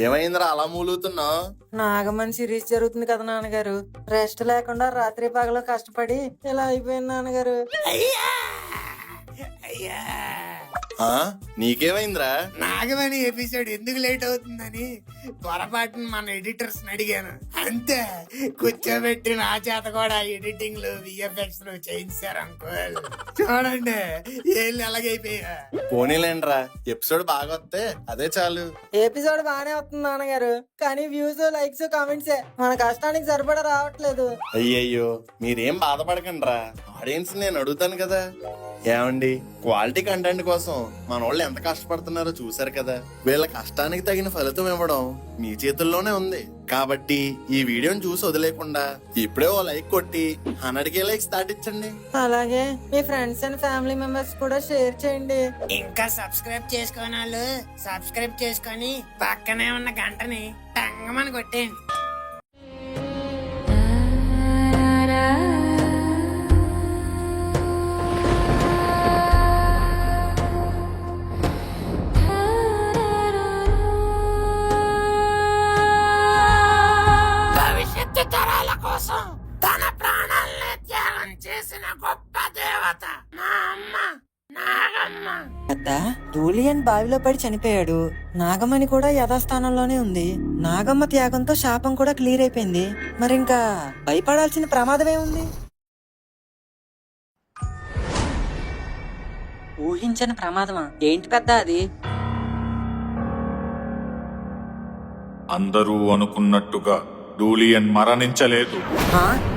ఏమైందిరా అలా మూలుగుతున్నావు? నాగమని సిరీస్ జరుగుతుంది కదా నాన్నగారు. రెస్ట్ లేకుండా రాత్రి పగలు కష్టపడి ఇలా అయిపోయింది నాన్నగారు. నీకేమైందిరా? నాగమణి ఎపిసోడ్ ఎందుకు లేట్ అవుతుందని పొరపాటున మన ఎడిటర్స్ అడిగాను, అంతే. కూర్చోబెట్టి నా చేత కూడా ఎడిటింగ్ లో విఎఫ్ఎక్స్ లో చేయించారు అంకుల్. చూడండి ఏళ్ళు ఎలాగైపోయా. పోనీలేండ్రా, ఎపిసోడ్ బాగా వస్తే అదే చాలు. ఎపిసోడ్ బాగానే వస్తుంది నాన్నగారు, కానీ వ్యూస్ లైక్స్ కామెంట్సే మన కష్టానికి సరిపడా రావట్లేదు. అయ్యయ్యో మీరేం బాధపడకండిరా, ఆడియన్స్ నేను అడుగుతాను కదా. ఏమండి, క్వాలిటీ కంటెంట్ కోసం మన వాళ్ళు ఎంత కష్టపడుతున్నారో చూసారు కదా. వీళ్ళ కష్టానికి తగిన ఫలితం ఇవ్వడం మీ చేతుల్లోనే ఉంది. కాబట్టి ఈ వీడియోని చూసి వదిలేకుండా ఇప్పుడే ఓ లైక్ కొట్టి 100K లైక్స్ దాటించండి. అలాగే మీ ఫ్రెండ్స్ అండ్ ఫ్యామిలీ మెంబర్స్ కూడా షేర్ చేయండి. ఇంకా సబ్స్క్రైబ్ చేసుకోని వాళ్ళు సబ్స్క్రైబ్ చేసుకొని పక్కనే ఉన్న గంటని టంగమని కొట్టేయండి. తన ప్రాణాలని త్యాగం చేసిన గొప్ప దేవత మా అమ్మ నాగమ్మ. పెద్ద డూలియన్ బావిలో పడి చనిపోయాడు. నాగమణి కూడా యథాస్థానంలోనే ఉంది. నాగమ్మ త్యాగంతో శాపం కూడా క్లియర్ అయిపోయింది. మరి ఇంకా భయపడాల్సిన ప్రమాదమే ఉంది. ఊహించని ప్రమాదమా? ఏంటి పెద్ద అది? అందరూ అనుకున్నట్టుగా డూలియన్ మరణించలేదు.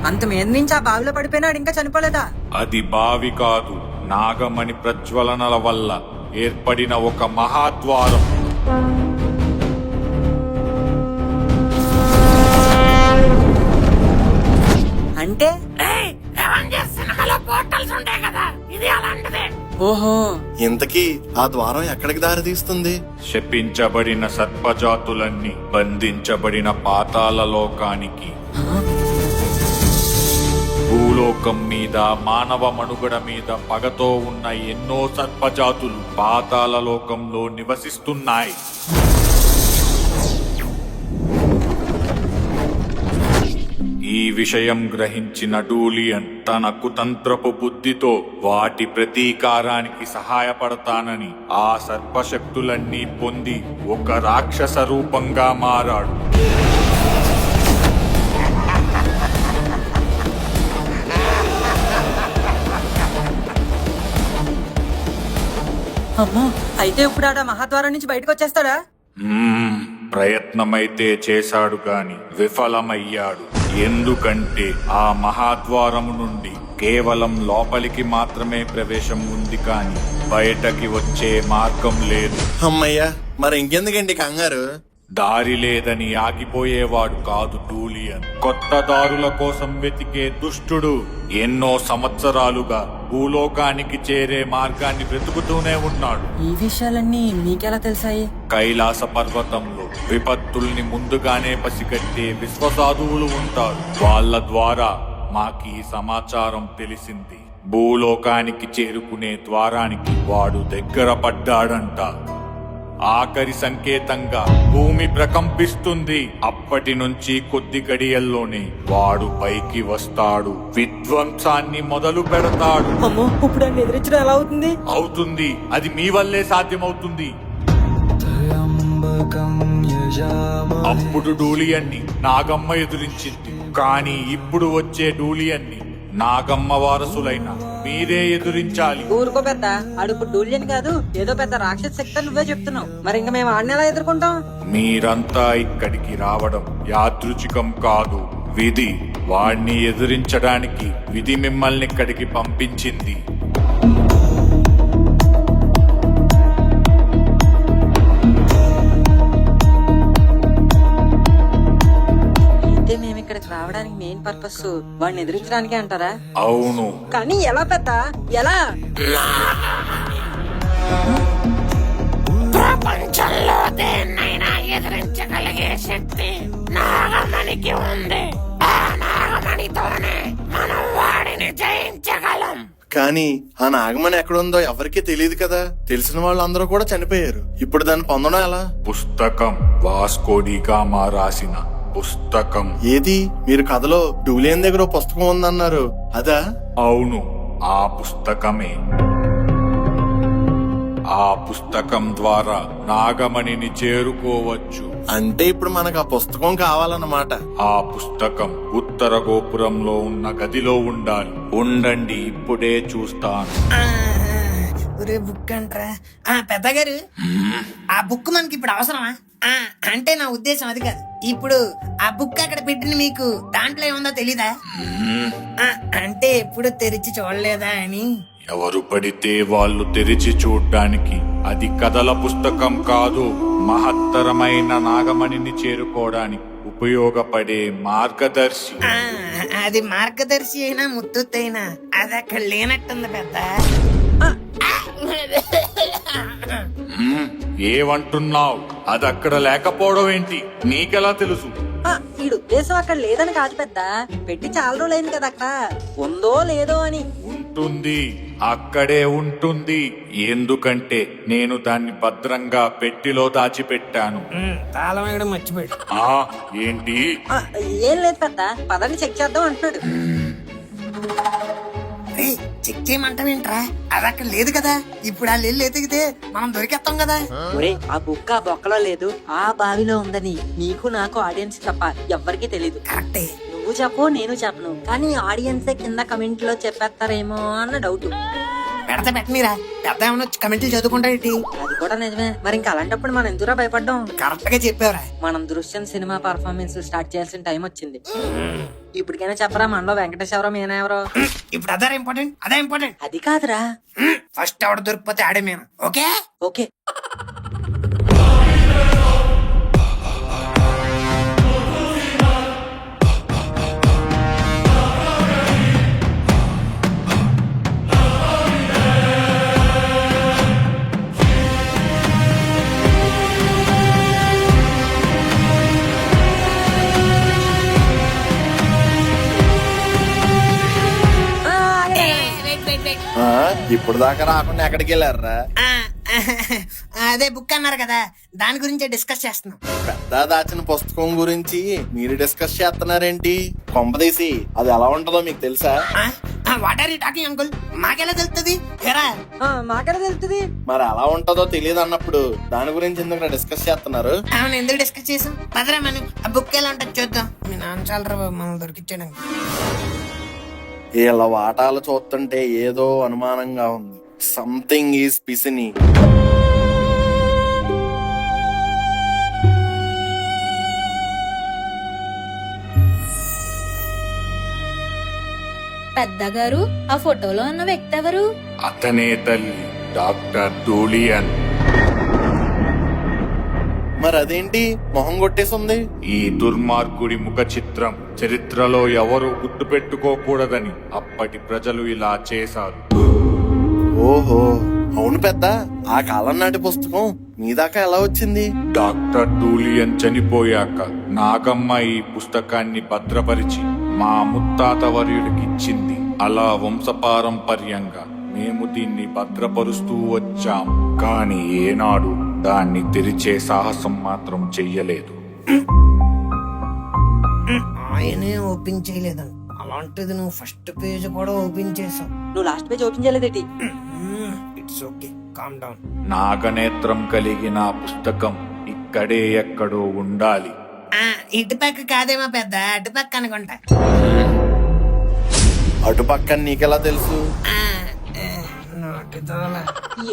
అంత మీద నుంచి ఆ బావిలో పడిపోయినాడు, ఇంకా చనిపోలేదా? అది బావి కాదు, నాగమణి ప్రజ్వలనల వల్ల ఏర్పడిన ఒక మహాద్వారం. అంటే పోర్టల్స్ ఉంటాయి కదా, ఇది అలాంటిదే. ఓహో, ఇంతకీ ఆ ద్వారం ఎక్కడికి దారి తీస్తుంది? శపించబడిన సర్పజాతులన్నీ బంధించబడిన పాతాళ లోకానికి. భూలోకం మీద, మానవ మనుగడ మీద పగతో ఉన్న ఎన్నో సర్పజాతులు పాతాళ లోకంలో నివసిస్తున్నాయి. ఈ విషయం గ్రహించిన డూలియన్ తన కుతంత్రపు బుద్ధితో వాటి ప్రతీకారానికి సహాయపడతానని ఆ సర్పశక్తులన్నీ పొంది ఒక రాక్షస రూపంగా మారాడు. అమ్మో, అయితే ఇప్పుడు ఆడ మహాద్వారం నుంచి బయటకు వచ్చేస్తాడా? ప్రయత్నమైతే చేశాడు గాని విఫలమయ్యాడు. ఎందుకంటే ఆ మహాద్వారము నుండి కేవలం లోపలికి మాత్రమే ప్రవేశం ఉంది, కానీ బయటకి వచ్చే మార్గం లేదు. అమ్మయ్యా, మరి ఇంకెందుకండి కంగారు? దారి లేదని ఆగిపోయేవాడు కాదు డూలియన్. కొత్త దారుల కోసం వెతికే దుష్టుడు. ఎన్నో సంవత్సరాలుగా భూలోకానికి చేరే మార్గాన్ని వెతుకుతూనే ఉన్నాడు. ఈ విషయాలన్నీ మీకెలా తెలిసాయి? కైలాస పర్వతంలో విపత్తుల్ని ముందుగానే పసిగట్టే విశ్వసాధువులు ఉంటారు. వాళ్ళ ద్వారా మాకీ సమాచారం తెలిసింది. భూలోకానికి చేరుకునే ద్వారానికి వాడు దగ్గర పడ్డాడంట. ఆఖరి సంకేతంగా భూమి ప్రకంపిస్తుంది. అప్పటి నుంచి కొద్ది గడియల్లోనే వాడు పైకి వస్తాడు, విధ్వంసాన్ని మొదలు పెడతాడు. అమ్మో, ఇప్పుడు ఆయన ఎదిరించడం ఎలా అవుతుంది? అవుతుంది, అది మీ వల్లే సాధ్యమవుతుంది. అప్పుడు డూలియన్ని నాగమ్మ ఎదురించింది, కానీ ఇప్పుడు వచ్చే డూలియన్ని నాగమ్మ వారసులైన మీరే ఎదురించాలి. ఊరుకో పెద్ద, అడుపు డూలియన్ కాదు, ఏదో పెద్ద రాక్షస శక్తి నువ్వే చెప్తున్నావు. మరి ఇంకా మేము ఆడిని ఎలా ఎదుర్కొంటాం? మీరంతా ఇక్కడికి రావడం యాదృచ్ఛికం కాదు, విధి. వాణ్ణి ఎదిరించడానికి విధి మిమ్మల్ని ఇక్కడికి పంపించింది. మేము ఇక్కడికి రావడానికి మెయిన్ పర్పస్ వాడిని ఎదిరించడానికి అంటారా? అవును. కానీ ఎలా పెద్ద, ఎలా? ప్రపంచంలో దేన్నైనా ఎదిరించగలిగే శక్తి నాగమణికి ఉంది. ఆ నాగమణితోనే మనం వాడిని జయించగలం. కానీ ఆ నాగమణి ఎక్కడుందో ఎవరికీ తెలియదు కదా. తెలిసిన వాళ్ళందరూ కూడా చనిపోయారు. ఇప్పుడు దాన్ని పొందడం ఎలా? పుస్తకం వాస్కోడిగామా రాసిన పుస్తకం. ఏది? మీరు కథలో డూలియన్ దగ్గర ఓ పుస్తకం ఉందన్నారు, అదా? అవును, ఆ పుస్తకమే. ఆ పుస్తకం ద్వారా నాగమణిని చేరుకోవచ్చు. అంటే ఇప్పుడు మనకు ఆ పుస్తకం కావాలన్నమాట. ఆ పుస్తకం ఉత్తర గోపురంలో ఉన్న గదిలో ఉండాలి. ఉండండి, ఇప్పుడే చూస్తాను. ఒరే బుక్ అంట్రా. పెద్దగారు, ఆ బుక్ మనకి ఇప్పుడు అవసరమా? అంటే నా ఉద్దేశం అది కాదు. ఇప్పుడు ఆ బుక్ అక్కడ పెట్టిన మీకు దాంట్లో ఏముందో తెలీదా? అంటే ఎప్పుడు తెరిచి చూడలేదా అని. ఎవరు పడితే వాళ్ళు తెరిచి చూడ్డానికి. అది కథల పుస్తకం కాదు, మహత్తరమైన నాగమణిని చేరుకోవడానికి ఉపయోగపడే మార్గదర్శి. అది మార్గదర్శి అయినా ముత్తైనా అది అక్కడ లేనట్టుంది పెద్ద. ఏమంటున్నావు? అది అక్కడ లేకపోవడం ఏంటి? నీకెలా తెలుసు? వీడు ఉద్దేశం అక్కడ లేదని కాదు పెద్ద, పెట్టి చాలా రోజులైంది కదా అక్కడ ఉందో లేదో అని. ఉంటుంది, అక్కడే ఉంటుంది. ఎందుకంటే నేను దాన్ని భద్రంగా పెట్టిలో దాచిపెట్టాను. తాళం వేయడం మర్చిపోయాడు. ఏంటి? ఏం లేదు పెద్ద, పదని చెక్ చేద్దాం అంటున్నాడు. చెక్ చేయమంటావేంట్రా? అది అక్కడ లేదు కదా. ఇప్పుడు ఆ వెళ్ళి ఎతికితే మనం దొరికేస్తాం కదా. ఒరే, ఆ బుక్ ఆ బొక్కలో లేదు, ఆ బావిలో ఉందని నీకు నాకు ఆడియన్స్ తప్ప ఎవ్వరికీ తెలీదు. కరెక్టే. నువ్వు చెప్పు, నేను చెప్పను, కానీ ఆడియన్సే కింద కమెంట్ లో చెప్పేస్తారేమో అన్న డౌట్. పెడతా పెట్టనీరా, పెద్ద ఏమన్నా వచ్చి కమెంట్లు చదువుకుంటాడేంటి? అది కూడా నిజమే. మరి ఇంకా అలాంటప్పుడు మనం ఎందుకురా భయపడ్డాం? కరెక్ట్ గా చెప్పావురా. మనం దృశ్యం సినిమా పర్ఫార్మెన్స్ స్టార్ట్ చేయాల్సిన టైం వచ్చింది. ఇప్పటికైనా చెప్పరా, మనలో వెంకటేష్ ఎవరో మీనా ఎవరో? ఇప్పుడు అదే ఇంపార్టెంట్, అదే ఇంపార్టెంట్. అది కాదురా, ఫస్ట్ ఎవడ దొరికిపోతే ఆడే మేము. Okay okay. ఇప్పుడు దాకా రాకుండా ఎక్కడికి వెళ్ళారా? అదే బుక్ అన్నారు కదా, దాని గురించే డిస్కస్ చేస్తున్నాం. పెద్ద దాచిన పుస్తకం గురించి మీరు డిస్కస్ చేస్తున్నారేంటి? కొంపదీసి అది ఎలా ఉంటుందో మీకు తెలుసా? What are you talking uncle? మాకెలా తెలుస్తుంది? మాకెడ తెలుస్తుంది? మరి ఎలా ఉంటుందో తెలియదు అన్నప్పుడు దాని గురించి ఎందుకు డిస్కస్ చేస్తున్నారు? అవును, ఎందుకు డిస్కస్ చేసాం? పదరా మనం ఆ బుక్ ఎలా ఉంటుంది చూద్దాం. మీ నాన్న చాలరా మనం దొరికిచ్చాడు. వీళ్ళ వాటాలు చూస్తుంటే ఏదో అనుమానంగా ఉంది. Something is పిసిని. పెద్దగారు, ఆ ఫోటోలో ఉన్న వ్యక్తి ఎవరు? అతనే తల్లి, డాక్టర్ డూలియన్. మరి అదేంటి మొహం కొట్టేసింది? ఈ దుర్మార్గుడి ముఖ చిత్రం చరిత్రలో ఎవరు గుర్తు పెట్టుకోకూడదని అప్పటి ప్రజలు ఇలా చేశారు. ఓహో, అవును పెద్ద. ఆ కాలం నాటి పుస్తకం మీ దాకా ఎలా వచ్చింది? డాక్టర్ డూలియన్ చనిపోయాక నాగమ్మ ఈ పుస్తకాన్ని భద్రపరిచి మా ముత్తాత వర్యుడికి ఇచ్చింది. అలా వంశపారంపర్యంగా మేము దీన్ని భద్రపరుస్తూ వచ్చాం. కానీ ఏనాడు దాన్ని తెరిచే సాహసం మాత్రం చెయ్యలేదు. ఆయనే ఓపెన్ చేయలేదు. అలాంటిది నువ్వు ఫస్ట్ పేజ్ కూడా ఓపెన్ చేసావు. నువ్వు లాస్ట్ పేజ్ ఓపెన్ చేయలేదేటి? It's okay, calm down. నాగనేత్రం కలిగిన పుస్తకం ఇక్కడే ఎక్కడో ఉండాలి. ఇటుపక్క కాదేమో పెద్ద, అటుపక్క అనుకుంటా. అటుపక్క నీకెలా తెలుసు?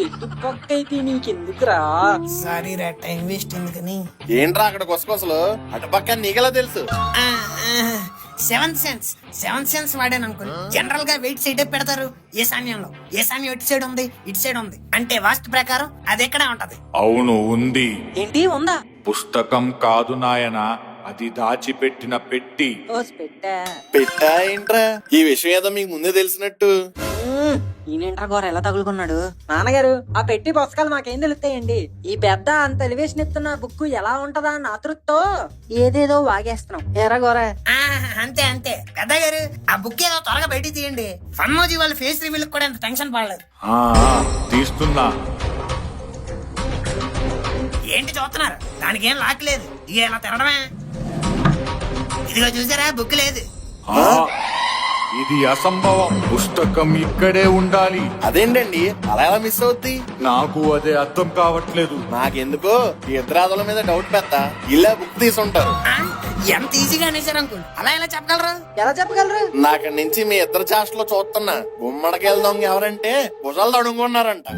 ఎటు పక్క అయితే నీకెందుకురా? సారీ రా, టైం వేస్ట్ ఎందుకని. ఏంట్రా అక్కడ కొసకొసలు? అటుపక్క నీకెలా తెలుసు? సెవెంత్ సెన్స్ వాడాను అనుకో. జనరల్ గా వెయిట్ సైడ్ పెడతారు ఈశాన్యంలో. ఈశాన్యం ఇటు సైడ్ ఉంది, ఇటు సైడ్ ఉంది అంటే వాస్తు ప్రకారం అది ఎక్కడ ఉంటది. అవును, ఉంది. ఏంటి ఉందా? పుస్తకం కాదు నాయనా, అది దాచిపెట్టిన పెట్టి. పెట్టా పెట్టా ఏంట్రా? ఈ విషయం ఏదో మీకు ముందే తెలిసినట్టు. ఈయనేంట్రా గోర ఎలా తగులుకున్నాడు? నాన్నగారు, ఆ పెట్టి పుస్తకాలు మాకేం తెలుస్తాయండి? ఈ పెద్ద అంత ఎలివేషన్ ఇస్తున్న బుక్ ఎలా ఉంటదా అన్న ఆతృతతో ఏదేదో వాగేస్తున్నాం. ఏరా గోర? అంతే అంతే పెద్ద గారు, ఆ బుక్ ఏదో త్వరగా బయటికి తీయండి. ఫన్మోజీ వాళ్ళ ఫేస్ రివీల్ కూడా ఎంత టెన్షన్ పడలేదు. ఆ, తీస్తున్నా. ఏంటి చూస్తున్నారు? దానికి ఏం లాక్ లేదు, ఇక ఇలా తినడమే. ఇదిగో చూసారా, బుక్ లేదు. ఆ, ఇది అసంభవం. పుస్తకం ఇక్కడే ఉండాలి. అదేంటండి అలా ఎలా మిస్ అవుద్ది? నాకు అదే అర్థం కావట్లేదు. నాకెందుకో ఈ ఇద్దరాదుల మీద డౌట్ పెద్ద. ఇలా బుక్ తీసుంటారు. ఆ? ఎంత ఈజీగా అనేసారు అంకుల్, అలా ఎలా చెప్పగలరు? ఎలా చెప్పగలరు? నాకడి నుంచి మీ ఇద్దరు చాస్ట్లో చూస్తున్నా. గుమ్మడికెళ్ళ దొంగ ఎవరంటే భుజాలు తడుగున్నారంట.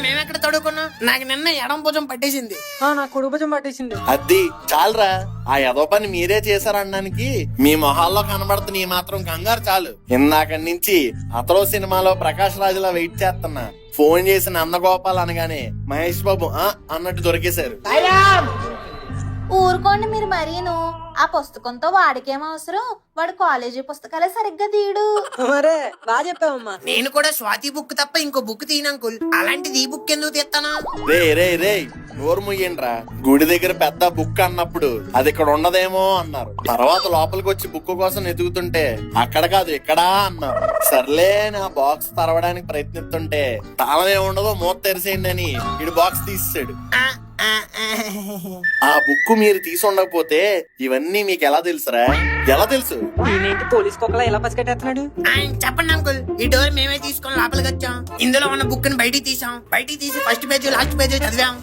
మేమెక్కడ తడుకున్నాం? నాకు నిన్న ఎడం భుజం పట్టేసింది. నా కుడుభుజం పట్టేసింది. అది చాలరా, ఆ ఎదో పని మీరే చేశారనడానికి మీ మొహాల్లో కనబడుతున్న ఈ మాత్రం కంగారు చాలు. ఇందాక నుంచి అతలో సినిమాలో ప్రకాష్ రాజులా వెయిట్ చేస్తున్నా. ఫోన్ చేసిన నందగోపాల్ అనగానే మహేష్ బాబు అన్నట్టు దొరికేశారు. ఊరుకోండి మీరు మరీను. ఆ పుస్తకంతో వాడికేం అవసరం? వాడు కాలేజీ పుస్తకాలే సరిగ్గా తీయడు. మరే బాగా చెప్పావమ్మా. నేను కూడా స్వాతి బుక్ తప్ప ఇంకో బుక్ తీయను అంకుల్. అలాంటిది ఈ బుక్ ఎందుకు తీస్తాను? రే నోరు ముయ్యండ్రా. గుడి దగ్గర పెద్ద బుక్ అన్నప్పుడు అది ఇక్కడ ఉండదేమో అన్నారు. తర్వాత లోపలికి వచ్చి బుక్ కోసం ఎదుగుతుంటే అక్కడ కాదు ఇక్కడా అన్నారు. సర్లే నా బాక్స్ తెరవడానికి ప్రయత్నిస్తుంటే తాళం ఏముండదో మూత తెరిసేయండి అని ఇడు బాక్స్ తీసాడు. ఆ బుక్ మీరు తీసి ఉండకపోతే ఇవన్నీ మీకు ఎలా తెలుసురా? ఎలా తెలుసు? ఈయనేంటి పోలీస్ కుక్కలా ఎలా పసిగట్టేస్తున్నాడు? చెప్పండి అంకుల్, ఈ డోర్ మేమే తీసుకొని లోపలికి వచ్చాం. ఇందులో ఉన్న బుక్ ని బయటికి తీసాం. బయటికి తీసి ఫస్ట్ పేజ్ లాస్ట్ పేజ్ చదివాం.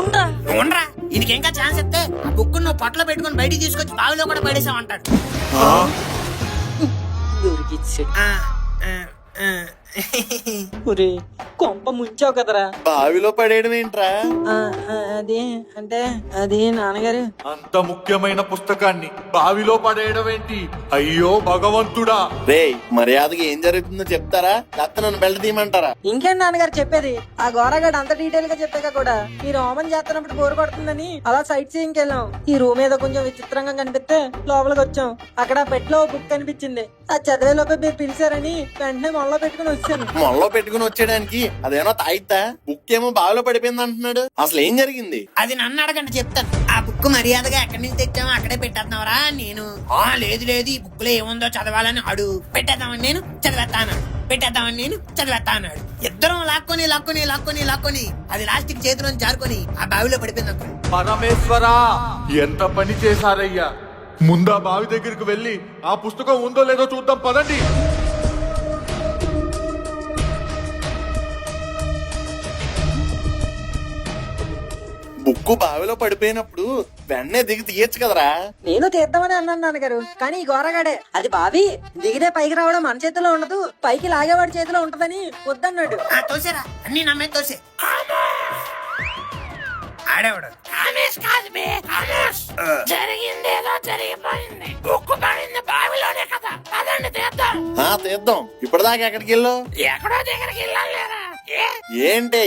ఉండరా, ఇది ఇంకా ఛాన్స్ ఇస్తే ఆ బుక్ నువ్వు పొట్టలో పెట్టుకుని బయటికి తీసుకొచ్చి బావిలో కూడా పడేసాం అంటాడు. కొంప ముంచావు కదరా. బావిలో పడేయడం ఏంట్రా? అది అంటే అది నాన్నగారు. అంత ముఖ్యమైన పుస్తకాన్ని బావిలో పడేయడం ఏంటి? అయ్యో భగవంతుడా! రే మర్యాదగా ఏం జరుగుతుందో చెప్తారా? లేకపోతే నన్ను బెల్ట్ తీయమంటారా? ఇంకేంటి నాన్నగారు చెప్పేది? ఆ గోరగాడు అంత డీటెయిల్ గా చెప్పాక కూడా ఈ రోమన్ చేస్తున్నప్పుడు బోర్ కొడుతుందని అలా సైట్ సీయింగ్ వెళ్ళాం. ఈ రూమ్ ఏదో కొంచెం విచిత్రంగా కనిపిస్తే లోపలికి వచ్చాం. అక్కడ పెట్లో బుక్ కనిపించింది. ఆ చదివే లోపే మీరు పిలిచారని వెంటనే మొల్లో పెట్టుకుని వచ్చాను. మొల్లో పెట్టుకుని వచ్చేయడానికి అదేమో తాయితా? బుక్ ఏమో బావిలో పడిపోయింది అంటున్నాడు. అసలు ఏం జరిగింది? అది నన్ను అడగండి చెప్తాను. ఆ బుక్ మర్యాదగా ఎక్కడి నుంచి తెచ్చామో అక్కడే పెట్టేద్దామరా. నేను లేదు ఈ బుక్ లో ఏముందో చదవాలని అడు. పెట్టేద్దామని నేను చదివేస్తాను, పెట్టేద్దామని నేను చదివేస్తా అన్నాడు. ఇద్దరం లాక్కొని అది లాస్ట్ కి చేతిలో జారుకొని ఆ బావిలో పడిపోయింది అంకుల్. పరమేశ్వరా, ఎంత పని చేశారయ్యా! ముందా బావి దగ్గరికి వెళ్ళి ఆ పుస్తకం ఉందో లేదో చూద్దాం పదండి. బుక్కు బావిలో పడిపోయినప్పుడు వెంటనే దిగి తీయచ్చు కదరా? నేను తీద్దామని అన్నాను నాన్నగారు, కానీ ఈ గోరగాడే అది బావి దిగితే పైకి రావడం మన చేతిలో ఉండదు, పైకి లాగేవాడి చేతిలో ఉంటదని వద్దన్నాడు. తోసేరా, అన్ని నా మీద తోసే. ఆడేవాడు జరిగిందేదో జరిగిపోయింది. బుక్కు పడింది బావిలోనే కదా, పదండి తీద్దాం. తీద్దాం. ఇప్పటిదాకా ఎక్కడికి వెళ్ళావు? ఎక్కడో దగ్గరికి వెళ్ళాలేరా? ఏంటే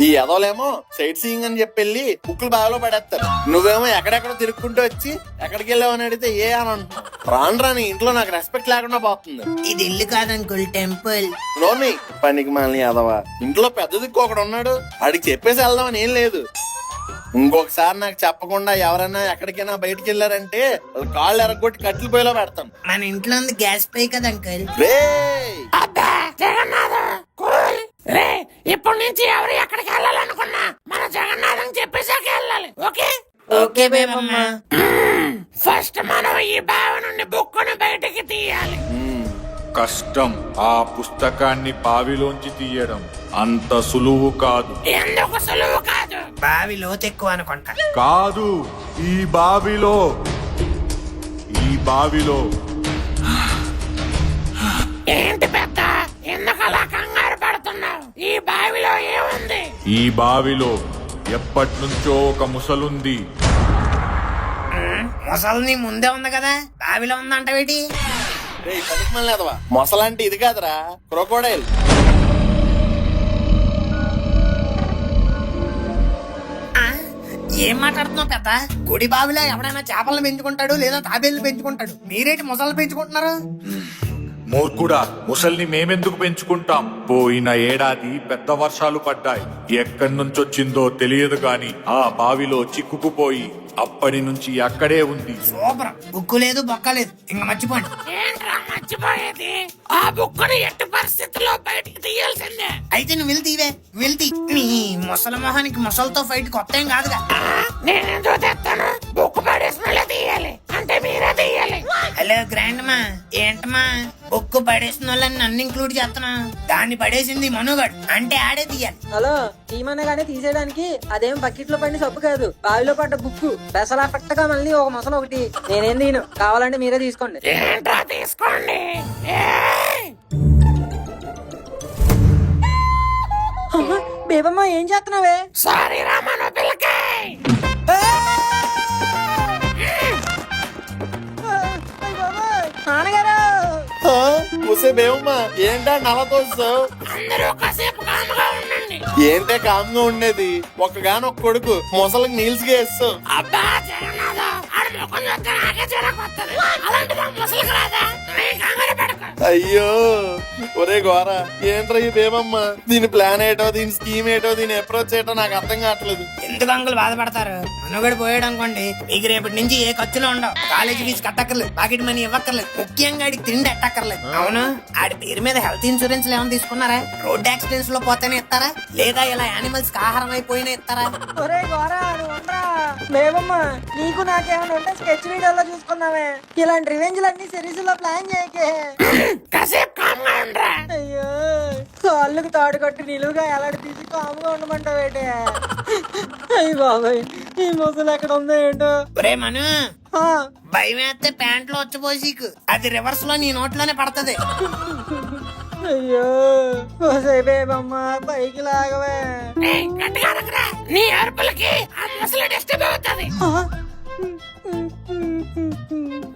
ఈ ఎదవలేమో సైట్ సీయింగ్ అని చెప్పి వెళ్ళి బుక్కులు బావిలో పడేస్తారు. నువ్వేమో ఎక్కడెక్కడో తిరుక్కుంటూ వచ్చి ఎక్కడికి వెళ్ళావు అని అడిగితే అని అంటున్నావు. రాని ఇంట్లో నాకు రెస్పెక్ట్ లేకుండా పోతుంది. ఇది ఇల్లు కాదనుకోల్, టెంపుల్. నోర్మి పనికి మాలిన ఎదవా. ఇంట్లో పెద్ద దిక్కు ఒకడు ఉన్నాడు, వాడికి చెప్పేసి వెళ్దామని ఏం లేదు. ఇంకొకసారి నాకు చెప్పకుండా ఎవరైనా ఎక్కడికైనా బయటికి వెళ్ళారంటే కాళ్ళు ఎరగొట్టి కట్టెలు పొయ్యిలో పెడతాం. మన ఇంట్లో ఉంది గ్యాస్ పై కదా అంకల్. ఇప్పటి నుంచి ఎవరు ఎక్కడికి వెళ్ళాలనుకున్నా మన జగన్నాథం చెప్పేసాక వెళ్ళాలి. Okay okay బేబమ్మా. ఫస్ట్ మనం ఈ బావి నుండి బుక్కుని బయటికి తీయాలి. కష్టం. ఆ పుస్తకాన్ని బావిలోంచి తీయడం అంత సులువు కాదు. ఎందుకు సులువు కాదు? బావి లోతు ఎక్కువ అనుకుంటా. కాదు, ఈ బావిలో ఏంటి పెద్ద, ఎందుకు అలా కంగారు పడుతున్నావు? ఈ బావిలో ఏముంది? ఈ బావిలో ఎప్పటి నుంచో ఒక ముసలుంది. ముసలిని ముందే ఉంది కదా, బావిలో ఉందంటవేటి? పనికి మాలిన ఎదవా, మొసలంటే ఇది కాదురా, క్రొకోడైల్. ఏం మాట్లాడుతున్నావు పెద్ద? గుడి బావిలో ఎవడైనా చేపలను పెంచుకుంటాడు లేదా తాబేళ్లు పెంచుకుంటాడు. మీరేంటి ముసలు పెంచుకుంటున్నారు? మూర్ఖుడా, ముసల్ని మేమెందుకు పెంచుకుంటాం? పోయిన ఏడాది పెద్ద వర్షాలు పడ్డాయి. ఎక్కడి నుంచొచ్చిందో తెలియదు గాని ఆ బావిలో చిక్కుకుపోయి అప్పటి నుంచి అక్కడే ఉంది. సూపర్. బుక్కు లేదు బొక్క లేదు, ఇంక మర్చిపోండి. ఏంట్రా మర్చిపోయేది? ఆ బుక్కుని ఎట్టి పరిస్థితుల్లో బయటికి తీయాల్సిందే. అయితే నువ్వు వెళ్తీ నీ ముసలి మొహానికి ముసలితో ఫైట్ కొత్త ఏం కాదుగా. నేనేందో తెస్తాను, బుక్కు పడేసిన తీయాలి అంటే మీరే తీయాలి. హలో గ్రాండ్ మా, ఏంటమ్మా బుక్కు పడేసిన వాళ్ళని నన్ను ఇంక్లూడ్ చేస్తున్నా? దాన్ని పడేసింది మనుగడ్ అంటే ఆడే తీయాలి. హలో, తీయమనగానే తీసేయడానికి అదేం బకెట్ లో పడిన సబ్బు కాదు, బావిలో పడ్డ బుక్కు. పెసలా పెట్టగా మళ్ళీ ఒక మొసలు ఒకటి. నేనేం తీయను, కావాలంటే మీరే తీసుకోండి. ఏంట్రా తీసుకోండి. అమ్మా, బేబమ్మ ఏం చేస్తున్నావే? సారీ రామను పిల్లకాయ్. నాన్నగారు, ముసే బేవమ్మా, ఏంటా నల్ల తోస్తావు? అందరూ కాసేపు కాముగా ఉండండి. ఏంటే కామ్గా ఉండేది? ఒక్కగానొక్క కొడుకు, ముసలికి నీల్స్గా వేస్తావు. అబ్బా జగన్నాథ, ఆడి ముఖం చూస్తే నాకే చిరకొత్తది. అలాంటిది ముసలికి రాదా? నువ్వేం కంగారు పడకు. అయ్యో ఒరే గోర, ఏంట్రా ఈ బేబమ్మ? దీని ప్లాన్ ఏటో, దీని స్కీమ్ ఏటో, దీని అప్రోచ్ ఏటో నాకు అర్థం కావట్లేదు. ఎందుకు అంకుల్ బాధపడతారు? మనుగడ పోయాడు అనుకోండి, మీకు రేపటి నుంచి ఏ ఖర్చులు ఉండవు. కాలేజీ ఫీజు కట్టక్కర్లేదు, పాకెట్ మనీ ఇవ్వక్కర్లేదు, ముఖ్యంగా ఆడికి తిండి ఎట్టక్కర్లేదు. అవును, ఆడి పేరు మీద హెల్త్ ఇన్సూరెన్స్ ఏమైనా తీసుకున్నారా? రోడ్ యాక్సిడెంట్స్ లో పోతేనే ఇస్తారా, లేదా ఇలా యానిమల్స్ కి ఆహారం అయిపోయినా ఇస్తారా? ఒరే గోరా, నువ్వు ఉండరా. బేబమ్మ, నీకు నాకేమైనా ఉంటే స్కెచ్ వీడియోలో చూసుకున్నావే. ఇలాంటి రివెంజ్ లన్నీ సిరీస్ లో ప్లాన్ చేయకే. కాసేపు కామ్గా ఉండరా. అయ్యో, కాళ్ళకు తాడు కట్టి నిలువుగా ఎలాంటి తీసి కాముగా ఉండమంటావేటే? అయ్యి బాబాయ్, ఈ ముసలు ఎక్కడ ఉందో ఏంటో. ఒరే మను, ఆ, భయం వేస్తే ప్యాంట్ లో వచ్చిపోసీకు, అది రివర్స్ లో నీ నోట్లోనే పడతది. అయ్యో బేబమ్మ, పైకి లాగవే. గట్టిగా అనకురా, నీ అరుపులకి ఆ ముసలి డిస్టర్బ్ అవుతుంది.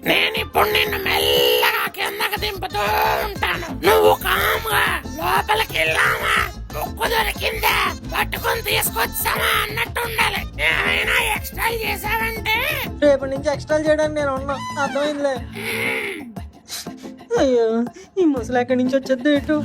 నేను ఇప్పుడు నిన్ను మెల్లగా కిందకి దింపుతూ ఉంటాను. నువ్వు కామ్గా లోపలికి వెళ్ళామా, బుక్కు దొరికిందా పట్టుకొని తీసుకొచ్చామా అన్నట్టు ఉండాలి. ఏమైనా ఎక్స్ట్రా చేశావంటే రేపటి నుంచి ఎక్స్ట్రా చేయడానికి నేను ఉన్నా, అర్థమైందిలే. అయ్యో, ఈ ముసలి ఎక్కడి నుంచి వచ్చేద్దు ఇటు.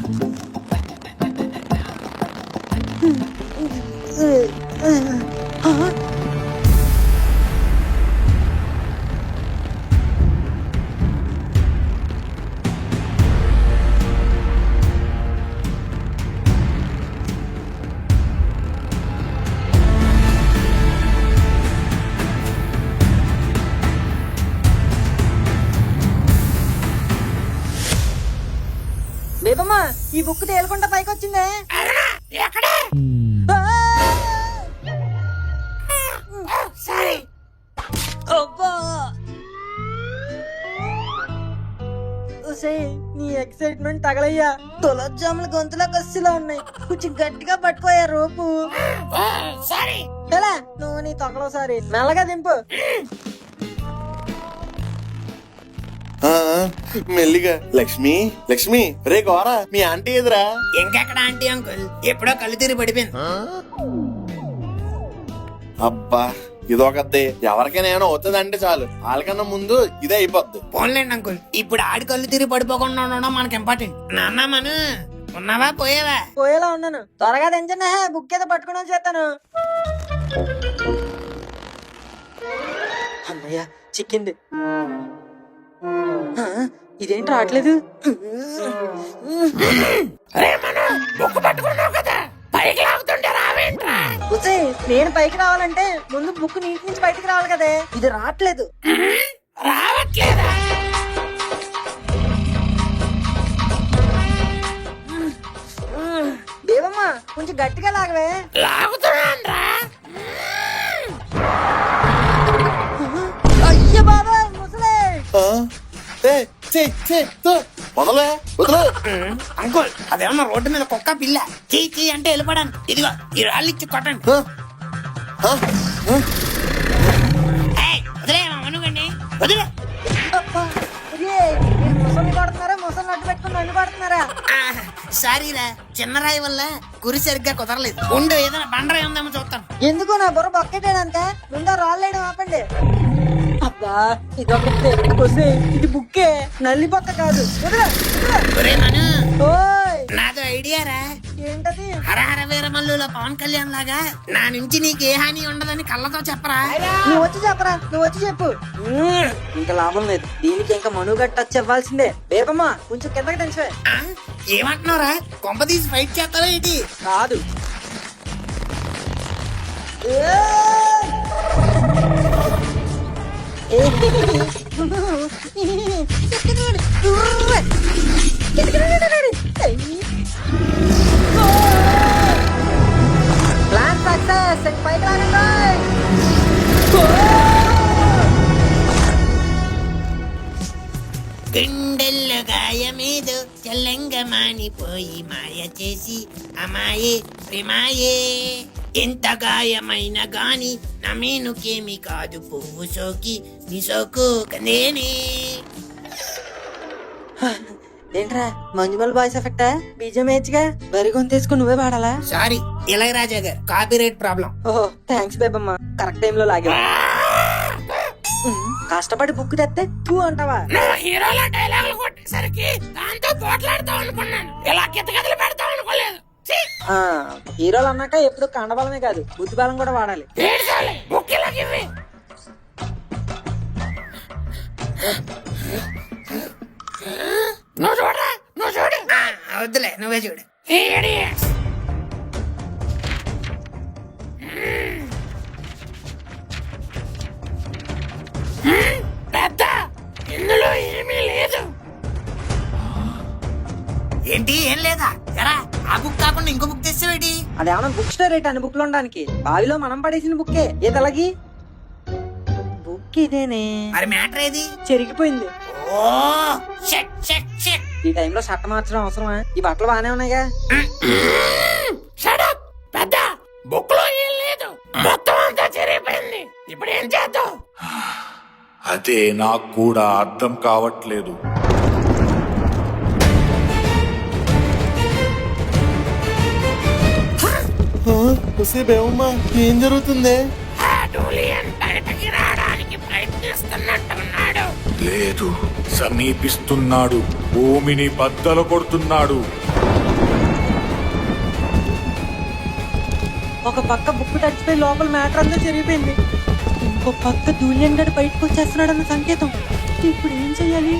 బేబమ్మ, ఈ బుక్ తేలకుండా పైకి వచ్చిందే. ఎక్కడ? సరే, అబ్బా, నీ ఎక్సైట్మెంట్ తగలయ్యా. తొలజాములు గొంతులో కసిలా ఉన్నాయి, కొంచెం గట్టిగా పట్టుకోయా రోపు. సరే. ఎలా నువ్వు నీ తొక్కలోసారి మెల్లగా దింపు. ఆ, మెల్లిగా. లక్ష్మి, లక్ష్మి, రే గోరా, మీ ఆంటీ ఎదురా? ఇంకెక్కడ ఆంటీ అంకుల్, ఎప్పుడో కళ్ళు తిరిగి పడిపోయింది. అబ్బా, ఇదొకద్దే. ఎవరికైనా ఏమైనా అవుతుందంటే చాలు, వాళ్ళకన్నా ముందు ఇదే అయిపోద్ది. పోన్లేండి అంకుల్, ఇప్పుడు ఆడి కళ్ళు తిరిగి పడిపోకుండా ఉండడం మనకి ఇంపార్టెంట్. నాన్న మను, ఉన్నావా పోయేవా? పోయేలా ఉన్నాను, త్వరగా దించండి. బుక్ ఏదో పట్టుకుని చేస్తాను. అమ్మయ్య, చిక్కింది. ఆ, ఇదేంటి రావట్లేదు? నేను పైకి రావాలంటే ముందు బుక్ నీటి నుంచి బయటికి రావాలి కదే. ఇది రావట్లేదు. రావట్లేదా? దేవమ్మ, కొంచెం గట్టిగా లాగవే. లాగుతున్నాన్రా. అయ్య బాబా, ముసలే. వదలే, వదలు. అంకుల్, అదేమన్నా రోడ్డు మీద కుక్క పిల్ల చీ అంటే వెళ్ళిపోడాను. ఇదిగో ఈ రాళ్ళు ఇచ్చి కొట్టండి. వదిలేమనుకోండి, వదిలే. ముసలి కొడుతున్నారా, ముసలి అడ్డు పెట్టుకుని నన్ను కొడుతున్నారా? సారీరా, చిన్న రాయి వల్ల గురి సరిగ్గా కుదరలేదు. ఉండు, ఏదైనా బండరాయి ఉందేమో చూస్తాను. ఎందుకు నా బుర్ర బొక్కెట్టాడంతే. ముందు రాళ్ళేయడం ఆపండి. అబ్బా ఇదొకటే కొసే, ఇది బుక్కే, నల్లి పక్క కాదు. వదరా, వదరా. ఒరే మను, ఓయ్ నాదో ఐడియా రా. ఏంటది? హరహర వీరమల్లులో పవన్ కళ్యాణ్ లాగా నా నుంచి నీకు ఏ హాని ఉండదని కళ్ళతో చెప్పరా. నువ్వు వచ్చి చెప్పరా, నువ్వు వచ్చి చెప్పు. ఇంకా లాభం లేదు, దీనికి ఇంకా మనుగట్ట వచ్చి ఇవ్వాల్సిందే. బేబమ్మా కొంచెం కిందకి దించవే. ఆ? ఏమంటున్నావురా? కొంప తీసి ఫైట్ చేస్తావా ఏంటి? కాదు. ప్లాన్ సక్సెస్, పైకి లాగండి. గుండెల్లో గాయమేదో చల్లంగా మానిపోయి మాయ చేసి అమాయే ప్రేమాయే. ఎంత గాయమైన గాని నా మీనుకేమి కాదు, పువ్వు సోకి నీ సోకు కందేనే. ఏంట్రా మంజుమల్ బాయ్స్ ఎఫెక్టా? బీజం వేయచ్చుగా, బరి గొంతు తీసుకుని నువ్వే పాడాలా? సారీ ఇళయరాజా గారు, కాపీరైట్ ప్రాబ్లం. ఓహో థ్యాంక్స్ బేబమ్మ, కరెక్ట్ టైం లో లాగా. కష్టపడి బుక్ తెస్తే టూ అంటావా? హీరోల డైలాగులు కొట్టేసరికి దాంతో పోట్లాడతావు అనుకున్నాను, ఇలా కితకితలు పెడతావు అనుకోలేదు. హీరోలు అన్నాక ఎప్పుడు కండబలమే కాదు, బుద్ధి బలం కూడా వాడాలి. నువ్వు చూడరా, నువ్వు చూడు. వద్దులే, నువ్వే చూడు. పెద్ద ఇందులో ఏమీ లేదు. ఏంటి ఏం లేదా? ఎరా ఆ బుక్ కాకుండా ఇంకో బుక్ తెచ్చావేటి? అదేమన్నా బుక్ స్టోర్ రేట్ అని బుక్ లో ఉండడానికి, బావిలో మనం పడేసిన బుక్కే. ఏ తలగి బుక్ ఇదేనే, మరి మ్యాటర్ ఏది? చెరిగిపోయింది. ఓ షట్ షట్ షట్. ఈ టైంలో షర్ట్ మార్చడం అవసరమా? ఈ బట్టలు బానే ఉన్నాయిగా. షట్ అప్ పెద్ద, బుక్ లో ఏం లేదు, మొత్తం అంతా చెరిగిపోయింది. ఇప్పుడు ఏం చేద్దాం? అదే నాకు కూడా అర్థం కావట్లేదు. బేవమ్మా ఏం జరుగుతుంది? బయటకి రావడానికి ప్రయత్నిస్తున్నట్టున్నాడు. లేదు, సమీపిస్తున్నాడు, భూమిని బద్దలు కొడుతున్నాడు. ఒక పక్క బుక్ తడిచిపోయి లోపల మ్యాటర్ అంతా చెరిగిపోయింది, ఇంకో పక్క దూలియన్ గడి బయటకు వచ్చేస్తున్నాడన్న సంకేతం. ఇప్పుడు ఏం చెయ్యాలి?